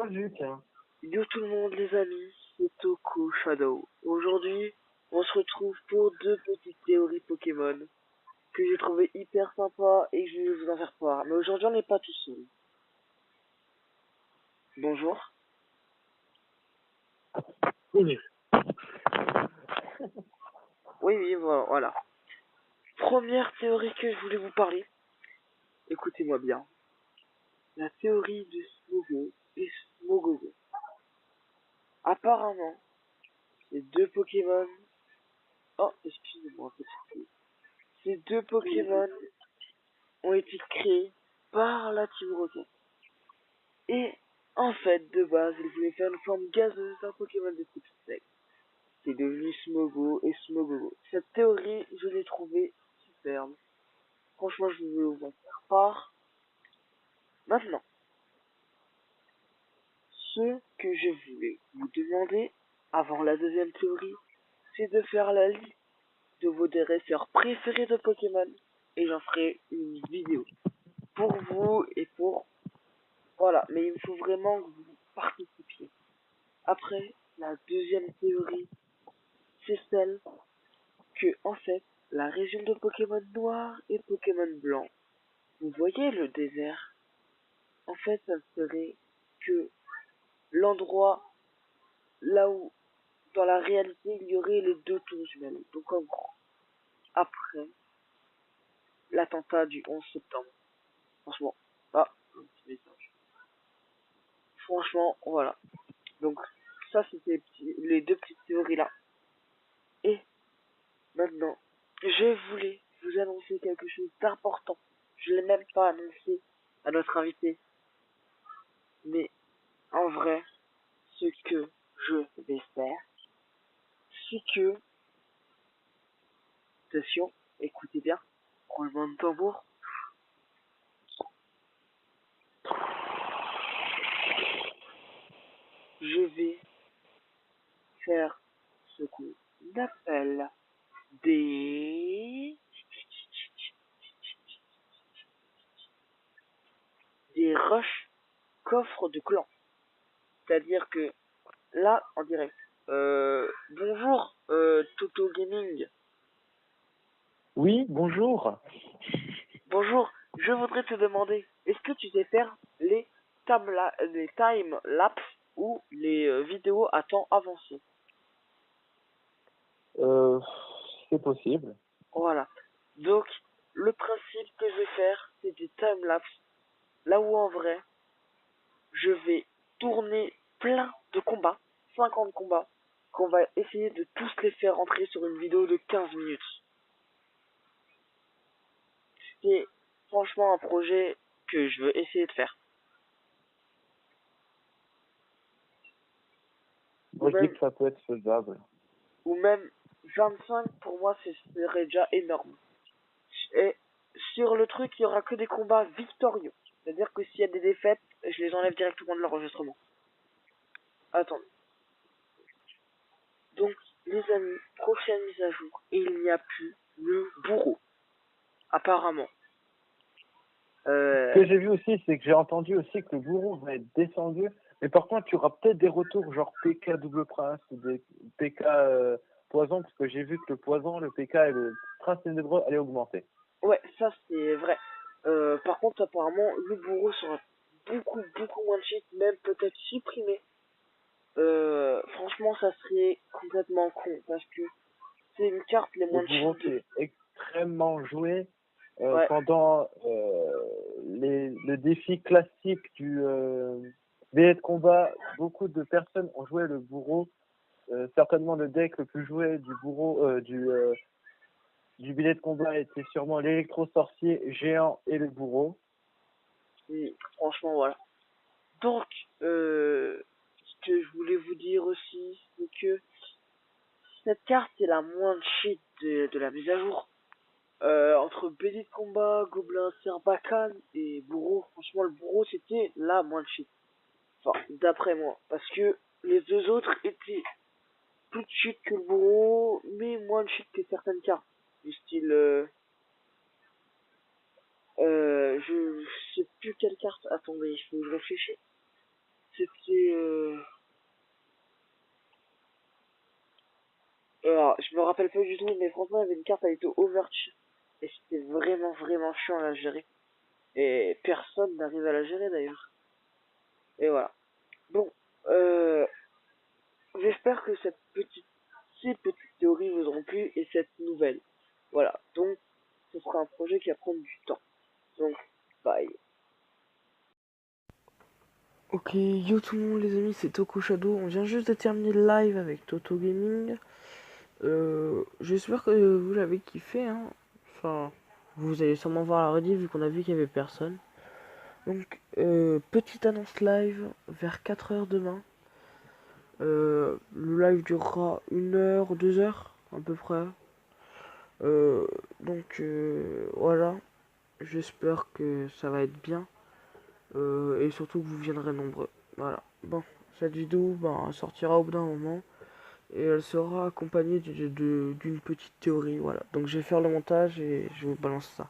vu, tiens. Yo tout le monde les amis, c'est Toko Shadow. Aujourd'hui, on se retrouve pour deux petites théories Pokémon que j'ai trouvé hyper sympa et que je vais vous en faire part. Mais aujourd'hui on n'est pas tout seul. Bonjour. Oui. Oui, voilà. Première théorie que je voulais vous parler. Écoutez-moi bien. La théorie de Smogo et Smogogo. Apparemment, ces deux Pokémon... Oh, excusez-moi, petit peu. Ces deux Pokémon ont été créés par la Team Rocket. Et en fait, de base, il voulait faire une forme gazeuse d'un Pokémon de type sec. C'est devenu Smogo et Smogogo. Cette théorie, je l'ai trouvée superbe. Franchement, je veux vous en faire part. Maintenant, ce que je voulais vous demander, avant la deuxième théorie, c'est de faire la liste de vos dresseurs préférés de Pokémon. Et j'en ferai une vidéo pour vous et pour... Voilà, mais il me faut vraiment que vous participiez. Après, la deuxième théorie, c'est celle que, en fait, la région de Pokémon Noir et Pokémon Blanc, vous voyez le désert? En fait, ça serait que l'endroit là où, dans la réalité, il y aurait les deux tours jumelles. Donc, en gros, après l'attentat du 11 septembre. Franchement, ah, un petit message. Franchement, voilà. Donc, ça, c'était les deux petites théories là. Et maintenant, je voulais vous annoncer quelque chose d'important. Je l'ai même pas annoncé à notre invité. Mais en vrai, ce que je vais faire, c'est que, attention, écoutez bien, roulement de tambour, je vais faire ce qu'on appelle des rushs coffres de clans. C'est-à-dire que là, en direct, bonjour, Toto Gaming. Oui, bonjour. Bonjour, je voudrais te demander, est-ce que tu sais faire les time lapse ou les vidéos à temps avancé? Euh, c'est possible. Voilà. Donc, le principe que je vais faire, c'est des time lapse. Là où en vrai, je vais tourner plein de combats, 50 combats, qu'on va essayer de tous les faire rentrer sur une vidéo de 15 minutes. C'est franchement un projet que je veux essayer de faire. Ou Moi, je dis même, que ça peut être faisable. ou même 25 pour moi, ce serait déjà énorme. Et sur le truc, il y aura que des combats victorieux. C'est-à-dire que s'il y a des défaites, je les enlève directement de l'enregistrement. Attendez. Donc, les amis, prochaine mise à jour, il n'y a plus le bourreau. Apparemment. Ce que j'ai vu aussi, c'est que j'ai entendu aussi que le bourreau va être descendu. Mais par contre, tu auras peut-être des retours genre PK double prince ou des PK poison, parce que j'ai vu que le poison, le PK et le prince ténébreux allaient augmenter. Ouais, ça c'est vrai. Par contre, apparemment, le bourreau sera beaucoup moins de shit, même peut-être supprimé. Franchement, ça serait complètement con, parce que c'est une carte les Le moins de bourreau shit qui de... est extrêmement joué Ouais, pendant le défi classique du billet de combat. Beaucoup de personnes ont joué le bourreau. Certainement le deck le plus joué du bourreau du billet de combat était sûrement l'électro-sorcier géant et le bourreau. franchement, voilà. Donc, ce que je voulais vous dire aussi, c'est que cette carte est la moins de shit de la mise à jour. Entre BD de combat, Gobelin, Sarbacane et Bourreau, franchement, le Bourreau c'était la moins de shit. Enfin, d'après moi. Parce que les deux autres étaient plus de shit que le Bourreau, mais moins de shit que certaines cartes. Du style, je sais plus quelle carte. Attendez, il faut que je réfléchisse. c'était... Alors, je me rappelle pas du tout, mais franchement, il y avait une carte, elle était overture. Et c'était vraiment, vraiment chiant à la gérer. Et personne n'arrive à la gérer d'ailleurs. Et voilà. Bon, euh, j'espère que ces petites théories vous auront plu et cette nouvelle. Voilà. Donc, ce sera un projet qui va prendre du temps. Donc, bye. Ok, yo tout le monde les amis, c'est Toko Shadow. On vient juste de terminer le live avec Toto Gaming. J'espère que vous l'avez kiffé, hein. Enfin, vous allez sûrement voir la rediff vu qu'on a vu qu'il y avait personne. Donc, petite annonce live vers 4 heures demain. Le live durera 1 heure, 2 heures à peu près. Voilà, j'espère que ça va être bien. Et surtout que vous viendrez nombreux. Voilà. Bon, cette vidéo sortira au bout d'un moment. Et elle sera accompagnée d'une petite théorie. Voilà. Donc je vais faire le montage et je vous balance ça.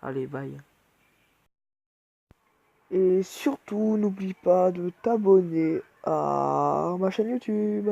Allez, bye. Et surtout, n'oublie pas de t'abonner à ma chaîne YouTube.